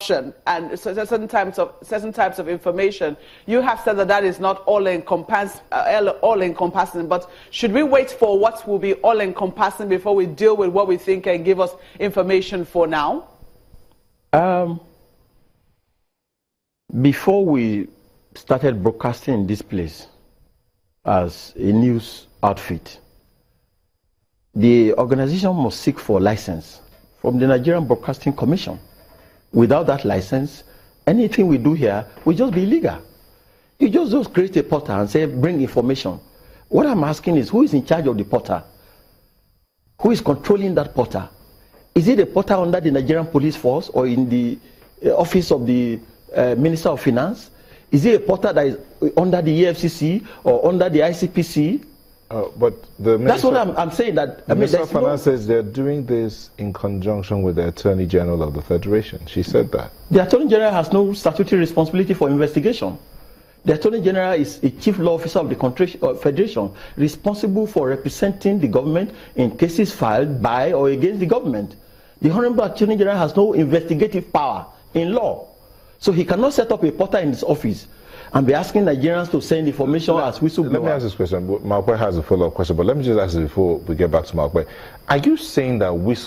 corruption and certain types of information, you have said that that is not all-encompassing. But should we wait for what will be all-encompassing before we deal with what we think can give us information for now? Before we started broadcasting in this place as a news outfit, the organization must seek for license from the Nigerian Broadcasting Commission. Without that license, anything we do here will just be illegal. You just create a portal and say, bring information. What I'm asking is, who is in charge of the portal? Who is controlling that portal? Is it a portal under the Nigerian Police Force or in the office of the Minister of Finance? Is it a portal that is under the EFCC or under the ICPC? But that's what I'm saying. That the Minister of Finance says they're doing this in conjunction with the Attorney General of the Federation. She said that. The Attorney General has no statutory responsibility for investigation. The Attorney General is a chief law officer of the Federation, responsible for representing the government in cases filed by or against the government. The Honorable Attorney General has no investigative power in law. So he cannot set up a portal in his office and be asking Nigerians to send information as whistleblowers. Let me ask this question. Malkwe has a follow-up question, but let me just ask it before we get back to Malkwe. Are you saying that this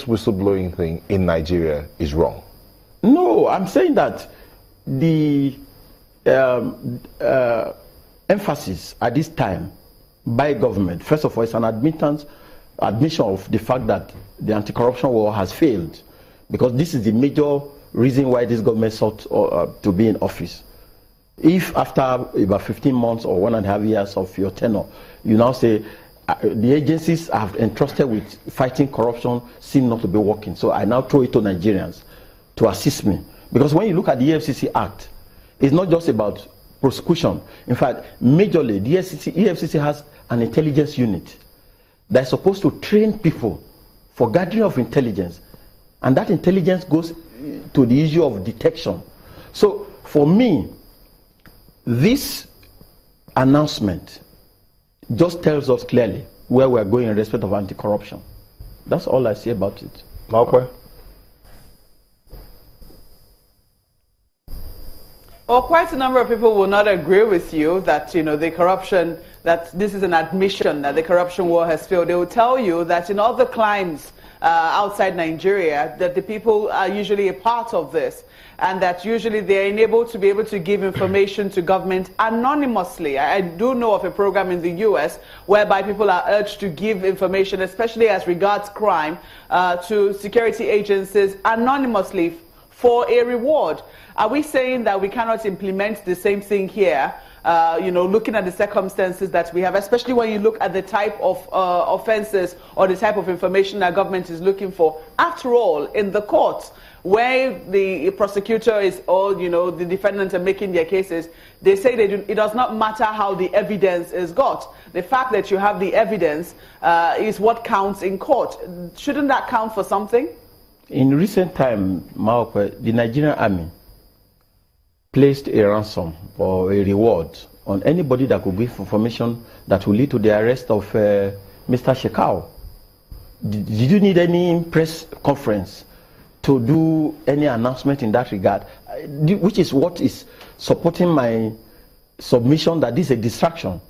whistleblowing thing in Nigeria is wrong? No, I'm saying that the emphasis at this time by government, first of all, is an admission of the fact that the anti-corruption war has failed, because this is the major reason why this government sought to be in office. If after about 15 months or 1.5 years of your tenure, you now say the agencies I have entrusted with fighting corruption seem not to be working, so I now throw it to Nigerians to assist me. Because when you look at the EFCC Act, it's not just about prosecution. In fact, majorly, the EFCC has an intelligence unit that's supposed to train people for gathering of intelligence, and that intelligence goes to the issue of detection. So for me, this announcement just tells us clearly where we're going in respect of anti-corruption. That's all I say about it. Malkwe? Well, quite a number of people will not agree with you that, the corruption, that this is an admission that the corruption war has failed. They will tell you that in other climes outside Nigeria, that the people are usually a part of this, and that usually they're enabled to be able to give information to government anonymously. I do know of a program in the US whereby people are urged to give information, especially as regards crime, to security agencies anonymously for a reward. Are we saying that we cannot implement the same thing here, looking at the circumstances that we have, especially when you look at the type of offenses or the type of information that government is looking for? After all, in the courts, where the prosecutor is, or the defendants are making their cases, they say it does not matter how the evidence is got. The fact that you have the evidence is what counts in court. Shouldn't that count for something? In recent time, the Nigerian army placed a ransom or a reward on anybody that could give information that will lead to the arrest of Mr. Shekau. Did you need any press conference to do any announcement in that regard? Which is what is supporting my submission that this is a distraction.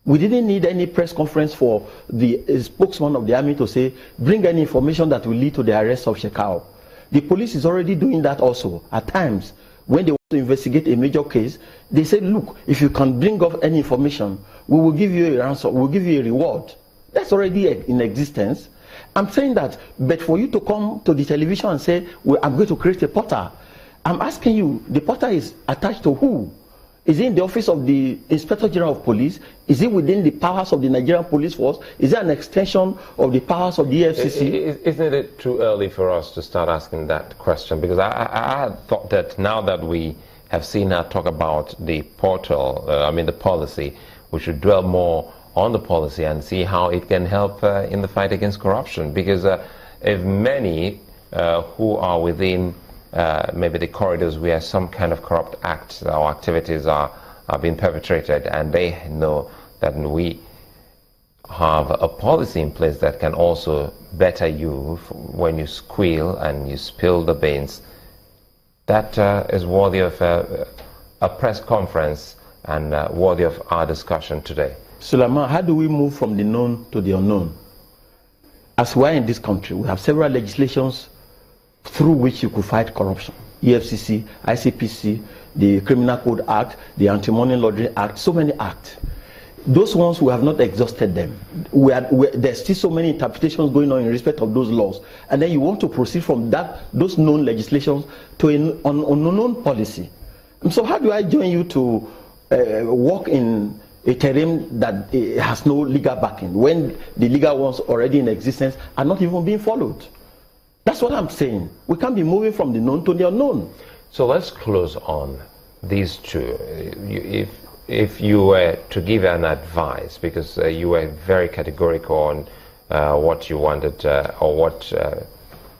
We didn't need any press conference for the spokesman of the army to say, bring any information that will lead to the arrest of Shekau. The police is already doing that also. At times, when they want to investigate a major case, they say, look, if you can bring up any information, we will give you a ransom, we will give you a reward. That's already in existence. I'm saying that, but for you to come to the television and say, well, I'm going to create a portal, I'm asking you, the portal is attached to who? Is it in the office of the Inspector General of Police? Is it within the powers of the Nigerian Police Force? Is it an extension of the powers of the EFCC? Isn't it too early for us to start asking that question? Because I thought that now that we have seen her talk about the portal, the policy, we should dwell more on the policy and see how it can help in the fight against corruption. Because if many who are within maybe the corridors where some kind of corrupt acts or activities are being perpetrated, and they know that we have a policy in place that can also better you when you squeal and you spill the beans, that is worthy of a press conference and worthy of our discussion today? Sulaiman, how do we move from the known to the unknown? As we are in this country, we have several legislations through which you could fight corruption. EFCC, ICPC, the Criminal Code Act, the Anti-Money Laundering Act, so many acts. Those ones, we have not exhausted them. There's still so many interpretations going on in respect of those laws. And then you want to proceed from those known legislations to an unknown policy. And so how do I join you to work in a terrain that has no legal backing when the legal ones already in existence are not even being followed? That's what I'm saying. We can't be moving from the known to the unknown. So let's close on these two. If you were to give an advice, because you were very categorical on what you wanted or what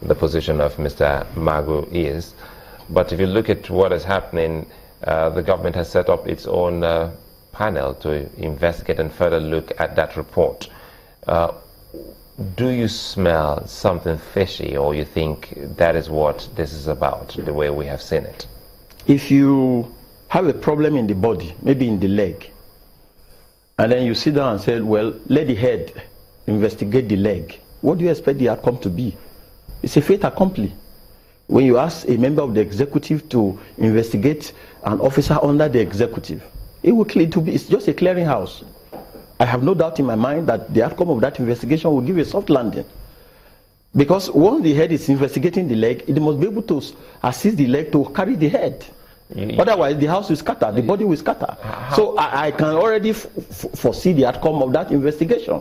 the position of Mr. Magu is, but if you look at what is happening, the government has set up its own panel to investigate and further look at that report. Do you smell something fishy, or you think that is what this is about, the way we have seen it? If you have a problem in the body, maybe in the leg, and then you sit down and say, well, let the head investigate the leg, what do you expect the outcome to be? It's a fait accompli. When you ask a member of the executive to investigate an officer under the executive, it's just a clearinghouse. I have no doubt in my mind that the outcome of that investigation will give a soft landing. Because once the head is investigating the leg, it must be able to assist the leg to carry the head. Otherwise, the house will scatter, the body will scatter. So I can already foresee the outcome of that investigation.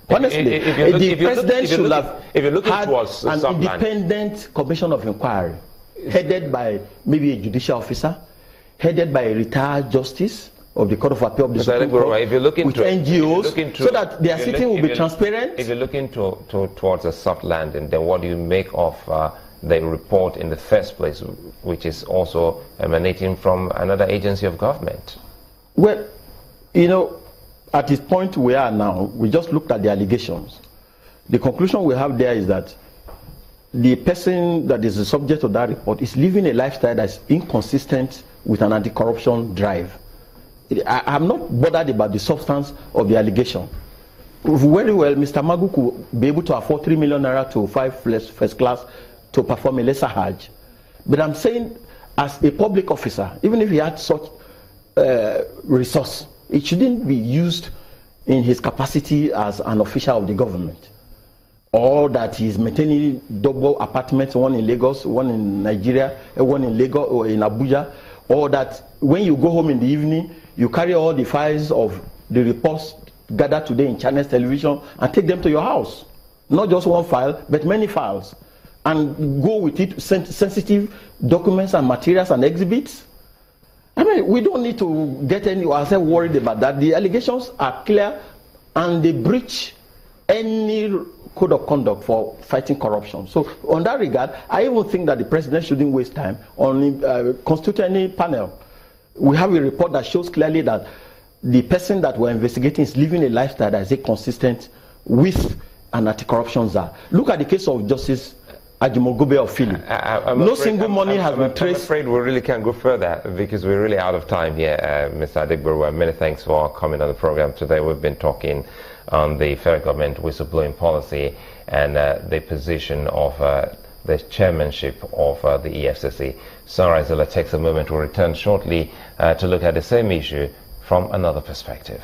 Honestly, the president should have had an independent commission of inquiry, headed by maybe a judicial officer, headed by a retired justice of the Court of Appeal of the Supreme Court, with NGOs, so that their sitting will be transparent. If you're looking towards a soft landing, then what do you make of the report in the first place, which is also emanating from another agency of government? Well, you know, at this point we are now, we just looked at the allegations. The conclusion we have there is that the person that is the subject of that report is living a lifestyle that's inconsistent with an anti-corruption drive. I'm not bothered about the substance of the allegation. Very well, Mr. Magu could be able to afford 3 million naira to 5 first class to perform a lesser Hajj. But I'm saying, as a public officer, even if he had such resource, it shouldn't be used in his capacity as an official of the government. Or that he's maintaining double apartments, one in Lagos, one in Nigeria, one in Lagos or in Abuja. Or that when you go home in the evening, you carry all the files of the reports gathered today in Channels Television and take them to your house. Not just one file, but many files. And go with it, sensitive documents and materials and exhibits. I mean, we don't need to get ourselves worried about that. The allegations are clear and they breach any code of conduct for fighting corruption. So on that regard, I even think that the president shouldn't waste time on constituting any panel. We have a report that shows clearly that the person that we're investigating is living a lifestyle that is inconsistent with an anti-corruption czar. Look at the case of Justice Ajimogobe of Philly. No single money has been traced. I'm afraid we really can't go further because we're really out of time here, Mr. Adegoruwa. Many thanks for coming on the program today. We've been talking on the federal government whistleblowing policy and the position of the chairmanship of the EFCC. Sunrise Zilla takes a moment. We'll return shortly to look at the same issue from another perspective.